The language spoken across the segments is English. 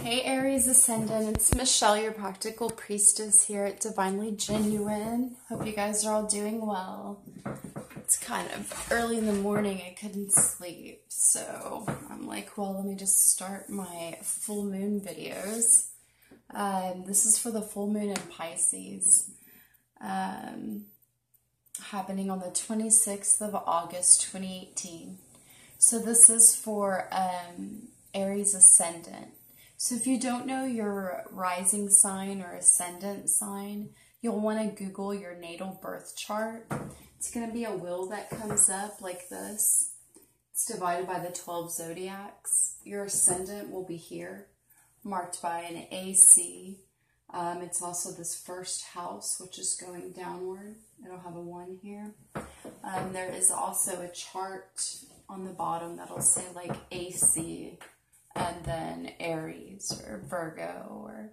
Hey Aries Ascendant, it's Michelle, your practical priestess here at Divinely Genuine. Hope you guys are all doing well. It's kind of early in the morning, I couldn't sleep, so I'm like, well, let me just start my full moon videos. This is for the full moon in Pisces, happening on the 26th of August, 2018. So this is for Aries Ascendant. So if you don't know your rising sign or ascendant sign, you'll want to Google your natal birth chart. It's going to be a wheel that comes up like this. It's divided by the 12 zodiacs. Your ascendant will be here, marked by an AC. It's also this first house, which is going downward. It'll have a 1 here. There is also a chart on the bottom that'll say like AC, and then Aries or Virgo or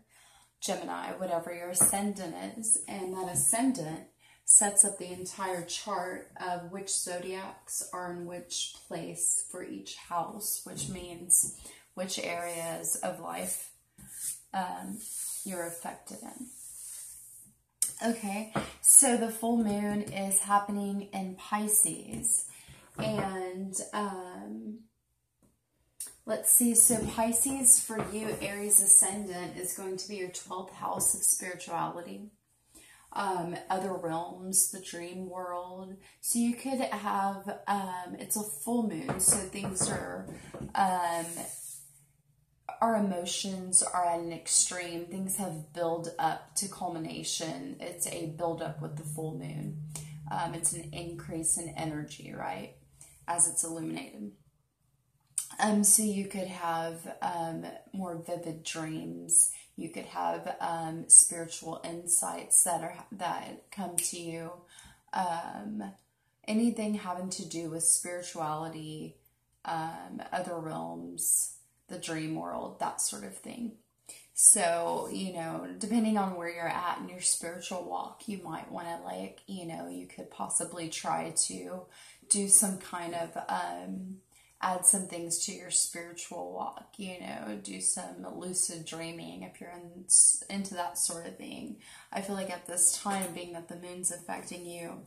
Gemini, whatever your ascendant is. And that ascendant sets up the entire chart of which zodiacs are in which place for each house, which means which areas of life you're affected in. Okay, so the full moon is happening in Pisces. And let's see, so Pisces for you, Aries Ascendant, is going to be your 12th house of spirituality, other realms, the dream world. So you could have, it's a full moon, so things are, our emotions are at an extreme. Things have built up to culmination. It's a build up with the full moon. It's an increase in energy, right, as it's illuminated. So you could have more vivid dreams. You could have spiritual insights that come to you. Anything having to do with spirituality, other realms, the dream world, that sort of thing. So, you know, depending on where you're at in your spiritual walk, you might want to, like, you know, you could possibly try to do some kind of add some things to your spiritual walk, you know, do some lucid dreaming if you're into that sort of thing. I feel like at this time, being that the moon's affecting you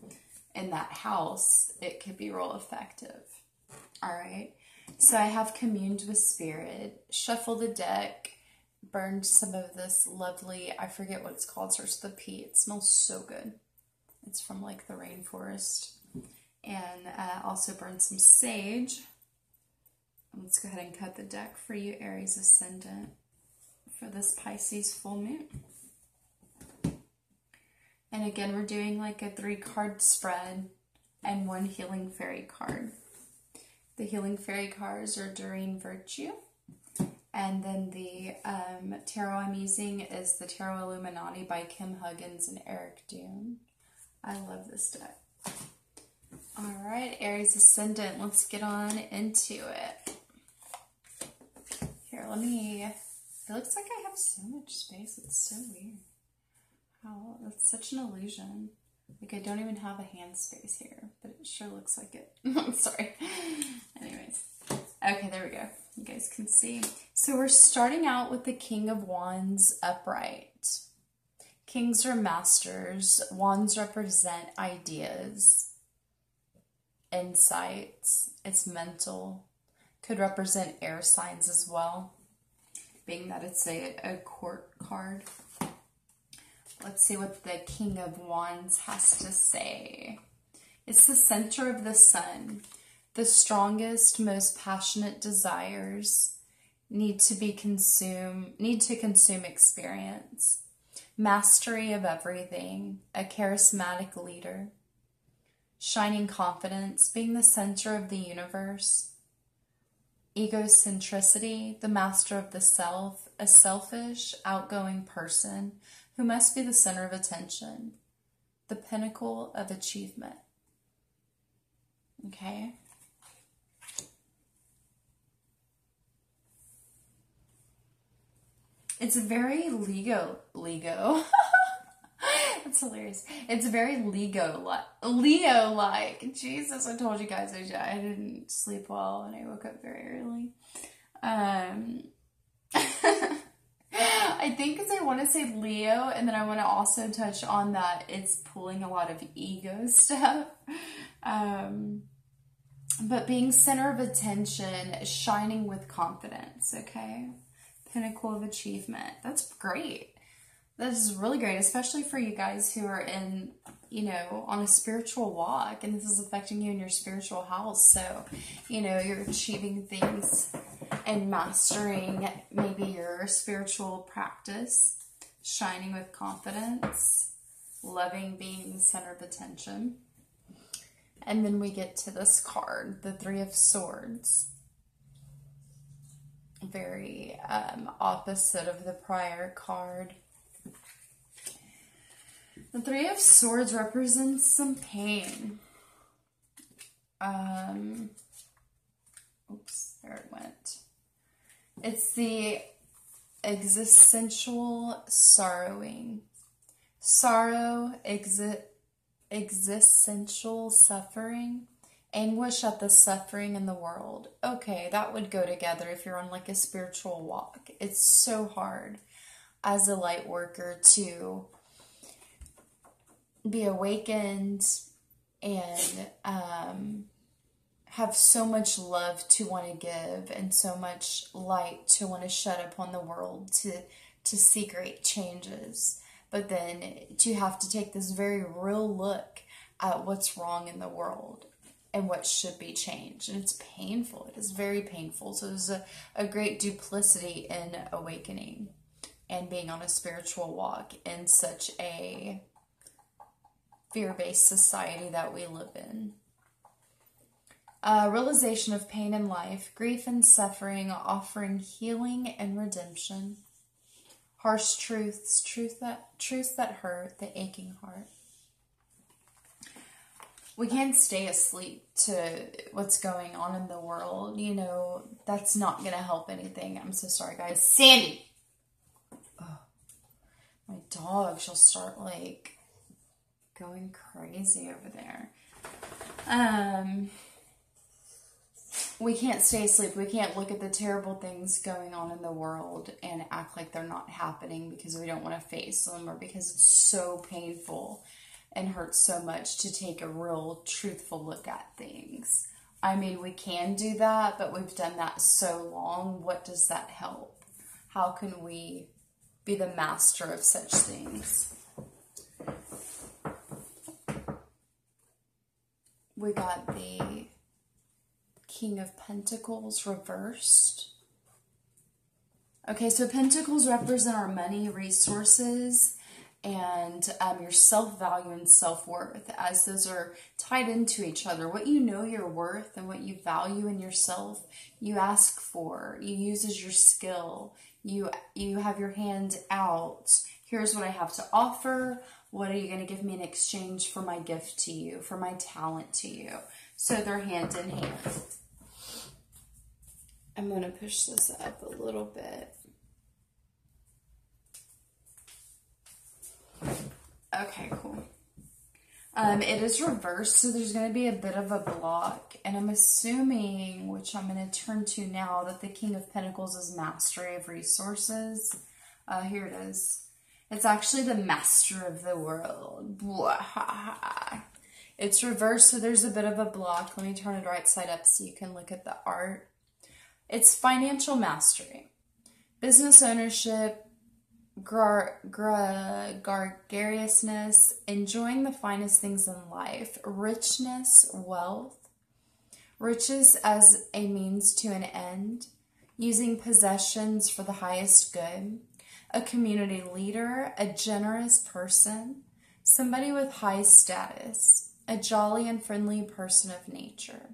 in that house, it could be real effective. All right. So I have communed with spirit, shuffled the deck, burned some of this lovely, I forget what it's called, starts with a P. It smells so good. It's from like the rainforest. And also burned some sage. Let's go ahead and cut the deck for you, Aries Ascendant, for this Pisces full moon. And again, we're doing like a 3-card spread and 1 healing fairy card. The healing fairy cards are Doreen Virtue. And then the tarot I'm using is the Tarot Illuminati by Kim Huggins and Eric Doon. I love this deck. All right, Aries Ascendant, let's get on into it. Here, it looks like I have so much space. It's so weird. How, that's such an illusion. Like, I don't even have a hand space here, but it sure looks like it. I'm sorry. Anyways. Okay, there we go. You guys can see. So we're starting out with the King of Wands upright. Kings are masters. Wands represent ideas, insights. It's mental. Could represent air signs as well, being that it's a court card. Let's see what the King of Wands has to say. It's the center of the sun. The strongest, most passionate desires need to consume experience. Mastery of everything. A charismatic leader. Shining confidence. Being the center of the universe. Egocentricity, the master of the self, a selfish, outgoing person who must be the center of attention, the pinnacle of achievement. Okay? It's very Leo. That's hilarious. It's very Leo-like. Jesus, I told you guys I didn't sleep well and I woke up very early. I think because I want to say Leo, and then I want to also touch on that it's pulling a lot of ego stuff. But being center of attention, shining with confidence, okay? Pinnacle of achievement. That's great. That is really great, especially for you guys who are in, you know, on a spiritual walk, and this is affecting you in your spiritual house. So, you know, you're achieving things and mastering maybe your spiritual practice, shining with confidence, loving being the center of attention. And then we get to this card, the Three of Swords. Very opposite of the prior card. The Three of Swords represents some pain. Oops, there it went. It's the existential sorrowing. Sorrow, existential suffering, anguish at the suffering in the world. Okay, that would go together if you're on like a spiritual walk. It's so hard as a light worker to be awakened and have so much love to want to give and so much light to want to shed upon the world to see great changes. But then to have to take this very real look at what's wrong in the world and what should be changed. And it's painful. It is very painful. So there's a great duplicity in awakening and being on a spiritual walk in such a fear-based society that we live in. Realization of pain in life, grief and suffering, offering healing and redemption. Harsh truths, truths that hurt, the aching heart. We can't stay asleep to what's going on in the world. You know, that's not going to help anything. I'm so sorry, guys. Sandy! Oh, my dog, she'll start, like, going crazy over there. We can't stay asleep. We can't look at the terrible things going on in the world and act like they're not happening because we don't want to face them or because it's so painful and hurts so much to take a real truthful look at things. I mean, we can do that, but we've done that so long. What does that help? How can we be the master of such things? We got the King of Pentacles reversed. Okay, so Pentacles represent our money, resources, and your self-value and self-worth, as those are tied into each other. What you know your worth and what you value in yourself, you ask for, you use as your skill, you have your hand out. Here's what I have to offer. What are you going to give me in exchange for my gift to you, for my talent to you? So they're hand in hand. I'm going to push this up a little bit. Okay, cool. It is reversed, so there's going to be a bit of a block. And I'm assuming, which I'm going to turn to now, that the King of Pentacles is mastery of resources. Here it is. It's actually the master of the world. It's reversed, so there's a bit of a block. Let me turn it right side up so you can look at the art. It's financial mastery, business ownership, gregariousness, enjoying the finest things in life, richness, wealth, riches as a means to an end, using possessions for the highest good, a community leader, a generous person, somebody with high status, a jolly and friendly person of nature.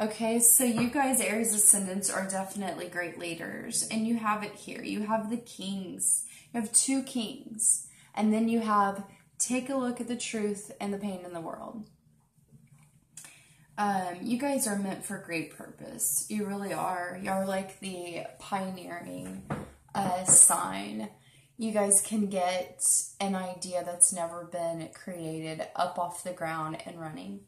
Okay, so you guys, Aries ascendants, are definitely great leaders. And you have it here. You have the kings. You have two kings. And then you have, take a look at the truth and the pain in the world. You guys are meant for great purpose. You really are. You're like the pioneering sign. You guys can get an idea that's never been created up off the ground and running.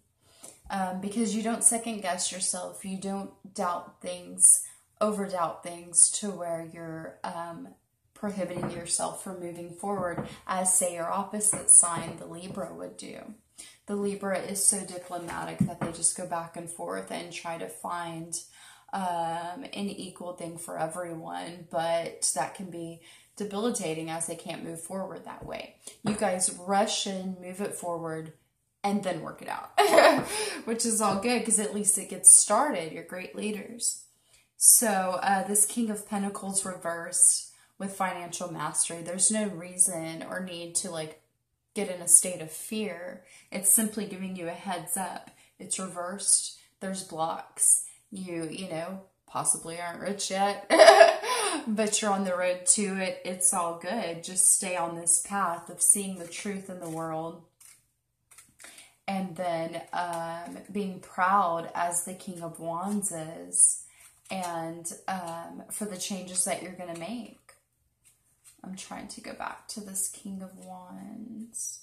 Because you don't second guess yourself. You don't doubt things, over doubt things to where you're prohibiting yourself from moving forward, as say your opposite sign, the Libra, would do. The Libra is so diplomatic that they just go back and forth and try to find an equal thing for everyone, but that can be debilitating as they can't move forward that way. You guys rush in, move it forward, and then work it out, which is all good because at least it gets started. You're great leaders. So this King of Pentacles reversed with financial mastery. There's no reason or need to like get in a state of fear. It's simply giving you a heads up. It's reversed. There's blocks. You know, possibly aren't rich yet, but you're on the road to it. It's all good. Just stay on this path of seeing the truth in the world. And then being proud as the King of Wands is, and for the changes that you're going to make. I'm trying to go back to this King of Wands.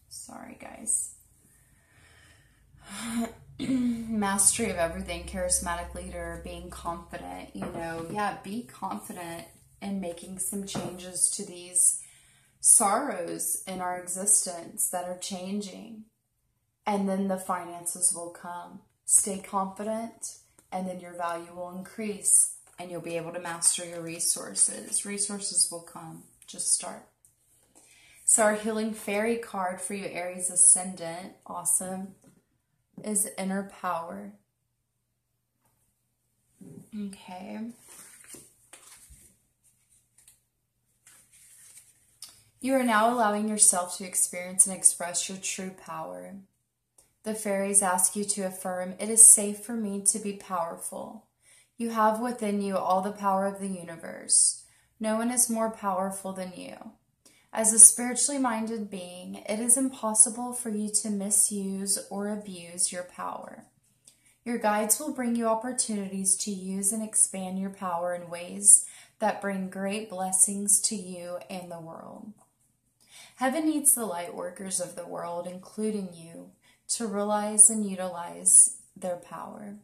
Sorry, guys. Mastery of everything, charismatic leader, being confident, you know. Yeah, be confident in making some changes to these sorrows in our existence that are changing. And then the finances will come. Stay confident, and then your value will increase, and you'll be able to master your resources. Resources will come. Just start. So our healing fairy card for you, Aries ascendant, awesome, is inner power. Okay. You are now allowing yourself to experience and express your true power. The fairies ask you to affirm, "It is safe for me to be powerful." You have within you all the power of the universe. No one is more powerful than you. As a spiritually minded being, it is impossible for you to misuse or abuse your power. Your guides will bring you opportunities to use and expand your power in ways that bring great blessings to you and the world. Heaven needs the light workers of the world, including you, to realize and utilize their power.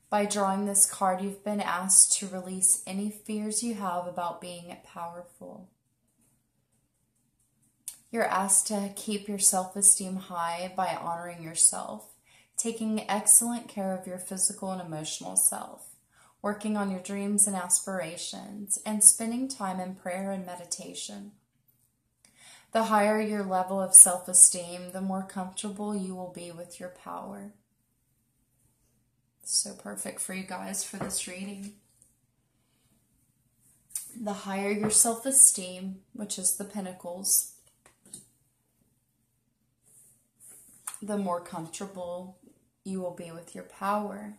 By drawing this card, you've been asked to release any fears you have about being powerful. You're asked to keep your self-esteem high by honoring yourself, taking excellent care of your physical and emotional self, working on your dreams and aspirations, and spending time in prayer and meditation. The higher your level of self-esteem, the more comfortable you will be with your power. So perfect for you guys for this reading. The higher your self-esteem, which is the Pentacles, the more comfortable you will be with your power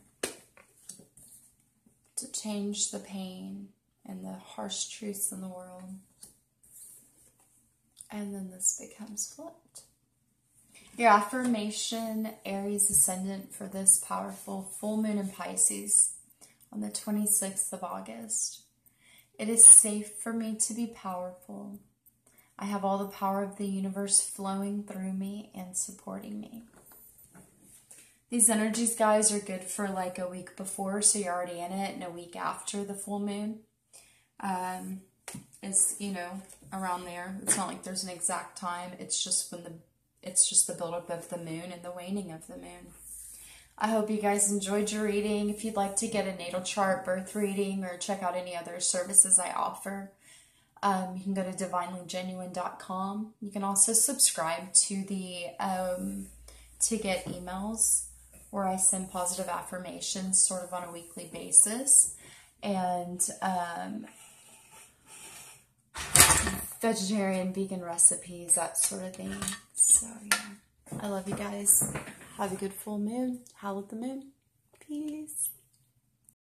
to change the pain and the harsh truths in the world. And then this becomes flipped. Your affirmation, Aries ascendant, for this powerful full moon in Pisces on the 26th of August. It is safe for me to be powerful. I have all the power of the universe flowing through me and supporting me. These energies, guys, are good for like a week before, so you're already in it, and a week after the full moon. Is, you know, around there. It's not like there's an exact time. It's just the buildup of the moon and the waning of the moon. I hope you guys enjoyed your reading. If you'd like to get a natal chart, birth reading, or check out any other services I offer, you can go to divinelygenuine.com. You can also subscribe to the to get emails where I send positive affirmations sort of on a weekly basis, and vegetarian, vegan recipes, that sort of thing. So yeah, I love you guys. Have a good full moon. Howl at the moon. Peace.